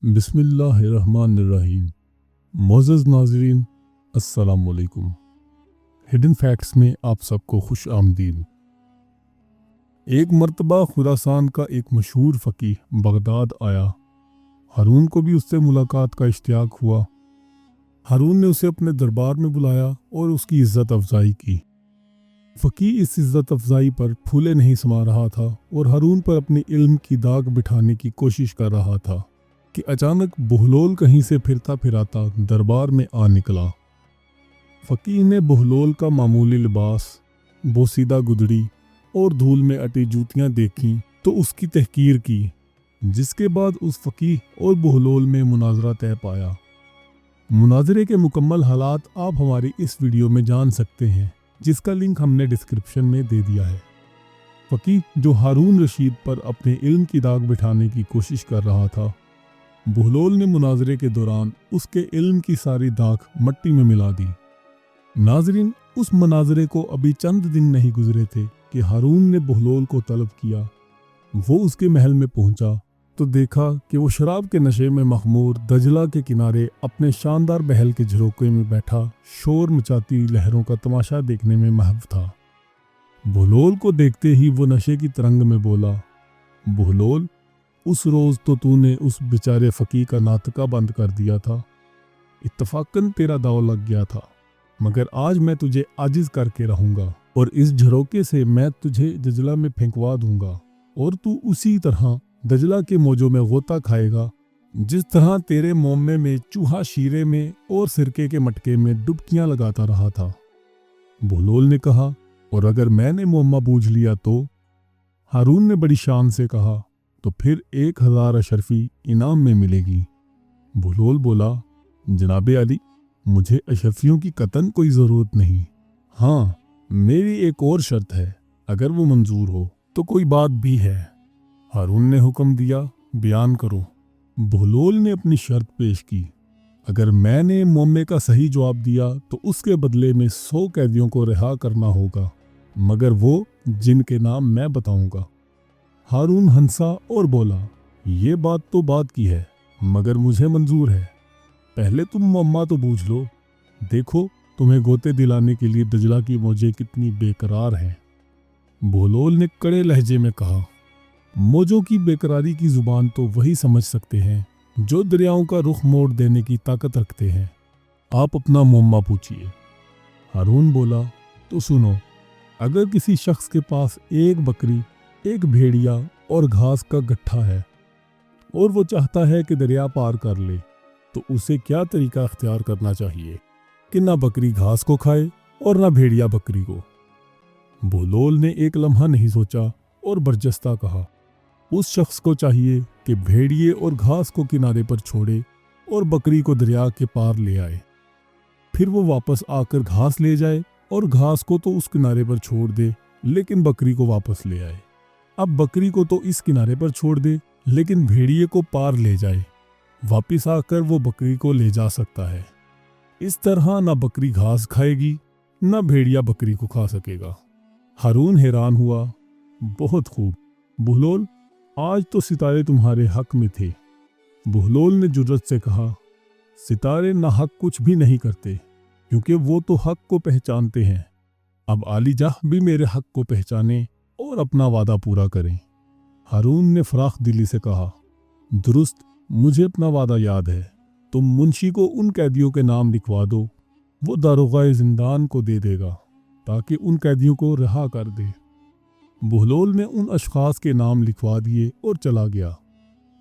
बिस्मिल्लाहिर्रहमानिर्रहीम। मोअज़्ज़ज़ नाज़रीन, अस्सलाम वालेकुम। हिडन फैक्ट्स में आप सबको खुश आमदीद। एक मर्तबा खुरासान का एक मशहूर फ़कीह बगदाद आया। हारून को भी उससे मुलाकात का इश्तियाक हुआ। हारून ने उसे अपने दरबार में बुलाया और उसकी इज़्ज़त अफजाई की। फ़कीह इस इज़्ज़त अफजाई पर फूले नहीं समा रहा था और हारून पर अपने इल्म की दाग बिठाने की कोशिश कर रहा था कि अचानक बहलोल कहीं से फिरता फिराता दरबार में आ निकला। फ़कीह ने बहलोल का मामूली लिबास, बोसीदा गुदड़ी और धूल में अटी जूतियां देखीं तो उसकी तहकीर की, जिसके बाद उस फ़कीह और बहलोल में मुनाजरा तय पाया। मुनाजरे के मुकम्मल हालात आप हमारी इस वीडियो में जान सकते हैं, जिसका लिंक हमने डिस्क्रिप्शन में दे दिया है। फ़कीह जो हारून रशीद पर अपने इल्म की दाग बिठाने की कोशिश कर रहा था, बहलोल ने मुनाजरे के दौरान उसके इल्म की सारी दाग मट्टी में मिला दी। नाजरीन, उस मुनाजरे को अभी चंद दिन नहीं गुजरे थे कि हारून ने बहलोल को तलब किया। वो उसके महल में पहुंचा तो देखा कि वो शराब के नशे में मखमूर दजला के किनारे अपने शानदार महल के झरोके में बैठा शोर मचाती लहरों का तमाशा देखने में महव था। बहलोल को देखते ही वो नशे की तरंग में बोला, बहलोल, उस रोज़ तो तूने उस बेचारे फ़कीह का नातका बंद कर दिया था। इत्तफाकन तेरा दाव लग गया था, मगर आज मैं तुझे आजिज़ करके रहूँगा और इस झरोके से मैं तुझे दजला में फेंकवा दूंगा और तू उसी तरह दजला के मौजों में गोता खाएगा जिस तरह तेरे मोमे में चूहा शीरे में और सिरके के मटके में डुबकियां लगाता रहा था। बहलोल ने कहा, और अगर मैंने मोमा बूझ लिया तो? हारून ने बड़ी शान से कहा, तो फिर 1000 अशरफी इनाम में मिलेगी। बहलोल बोला, जनाबे अली, मुझे अशरफियों की कतन कोई ज़रूरत नहीं। हाँ, मेरी एक और शर्त है, अगर वो मंजूर हो तो कोई बात भी है। हारून ने हुक्म दिया, बयान करो। बहलोल ने अपनी शर्त पेश की, अगर मैंने मोमे का सही जवाब दिया तो उसके बदले में 100 कैदियों को रिहा करना होगा, मगर वो जिनके नाम मैं बताऊंगा। हारून हंसा और बोला, ये बात तो बात की है, मगर मुझे मंजूर है। पहले तुम मम्मा तो बूझ लो, देखो तुम्हें गोते दिलाने के लिए दजला की मौजें कितनी बेकरार हैं। बहलोल ने कड़े लहजे में कहा, मौजों की बेकरारी की जुबान तो वही समझ सकते हैं जो दरियाओं का रुख मोड़ देने की ताकत रखते हैं। आप अपना मम्मा पूछिए। हारून बोला, तो सुनो, अगर किसी शख्स के पास एक बकरी, एक भेड़िया और घास का गट्ठा है और वो चाहता है कि दरिया पार कर ले, तो उसे क्या तरीका अख्तियार करना चाहिए कि ना बकरी घास को खाए और ना भेड़िया बकरी को? बहलोल ने एक लम्हा नहीं सोचा और बरजस्ता कहा, उस शख्स को चाहिए कि भेड़िए और घास को किनारे पर छोड़े और बकरी को दरिया के पार ले आए। फिर वो वापस आकर घास ले जाए और घास को तो उस किनारे पर छोड़ दे, लेकिन बकरी को वापस ले आए। अब बकरी को तो इस किनारे पर छोड़ दे, लेकिन भेड़िए को पार ले जाए। वापिस आकर वो बकरी को ले जा सकता है। इस तरह ना बकरी घास खाएगी, ना भेड़िया बकरी को खा सकेगा। हारून हैरान हुआ, बहुत खूब बहलोल, आज तो सितारे तुम्हारे हक में थे। बहलोल ने जुर्रत से कहा, सितारे ना हक कुछ भी नहीं करते, क्योंकि वो तो हक को पहचानते हैं। अब आली जाह भी मेरे हक को पहचाने और अपना वादा पूरा करें। हारून ने फराख दिली से कहा, दुरुस्त, मुझे अपना वादा याद है। तुम मुंशी को उन कैदियों के नाम लिखवा दो, वो दारोगाए जिंदान को दे देगा ताकि उन कैदियों को रिहा कर दे। बहलोल ने उन अशखास के नाम लिखवा दिए और चला गया।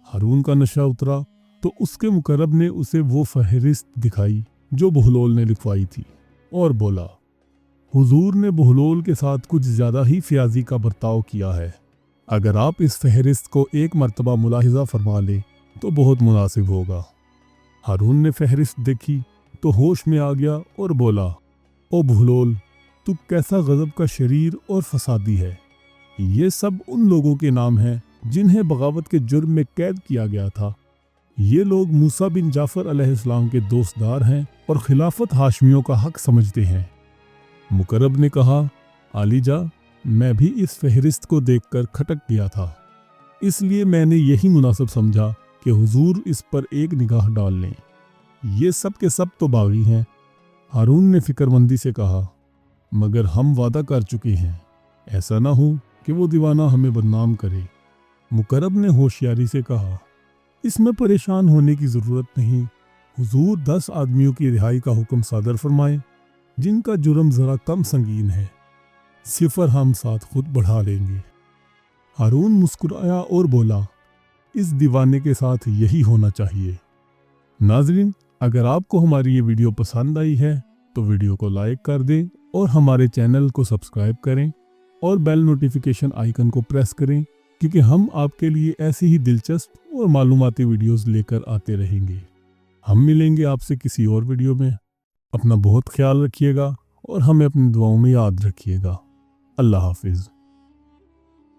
हारून का नशा उतरा तो उसके मुकर्रब ने उसे वो फहरिस्त दिखाई जो बहलोल ने लिखवाई थी और बोला, हुजूर ने बहलोल के साथ कुछ ज़्यादा ही फ्याजी का बर्ताव किया है। अगर आप इस फहरिस्त को एक मर्तबा मुलाहिजा फरमा लें तो बहुत मुनासिब होगा। हारून ने फहरिस्त देखी तो होश में आ गया और बोला, ओ बहलोल, तू कैसा गज़ब का शरीर और फसादी है। ये सब उन लोगों के नाम हैं जिन्हें बगावत के जुर्म में कैद किया गया था। ये लोग मूसा बिन जाफ़र अलैहिस्सलाम के दोस्तदार हैं और खिलाफत हाशमियों का हक समझते हैं। मुकर्रब ने कहा, आलीजा, मैं भी इस फहरिस्त को देखकर खटक गया था, इसलिए मैंने यही मुनासिब समझा کہ حضور اس پر ایک نگاہ ڈال لیں، یہ سب کے سب تو باغی ہیں۔ ہارون نے فکر مندی سے کہا، مگر ہم وعدہ کر چکے ہیں، ایسا نہ ہو کہ وہ دیوانہ ہمیں بدنام کرے۔ مقرب نے ہوشیاری سے کہا، اس میں پریشان ہونے کی ضرورت نہیں، حضور 10 آدمیوں کی رہائی کا حکم صادر فرمائیں جن کا جرم ذرا کم سنگین ہے، صفر ہم ساتھ خود بڑھا لیں گے۔ ہارون مسکرایا اور بولا، اس دیوانے کے ساتھ یہی ہونا چاہیے۔ ناظرین، اگر آپ کو ہماری یہ ویڈیو پسند آئی ہے تو ویڈیو کو لائک کر دیں اور ہمارے چینل کو سبسکرائب کریں اور بیل نوٹیفیکیشن آئیکن کو پریس کریں، کیونکہ ہم آپ کے لیے ایسی ہی دلچسپ اور معلوماتی ویڈیوز لے کر آتے رہیں گے۔ ہم ملیں گے آپ سے کسی اور ویڈیو میں۔ اپنا بہت خیال رکھیے گا اور ہمیں اپنی دعاؤں میں یاد رکھیے گا۔ اللہ حافظ۔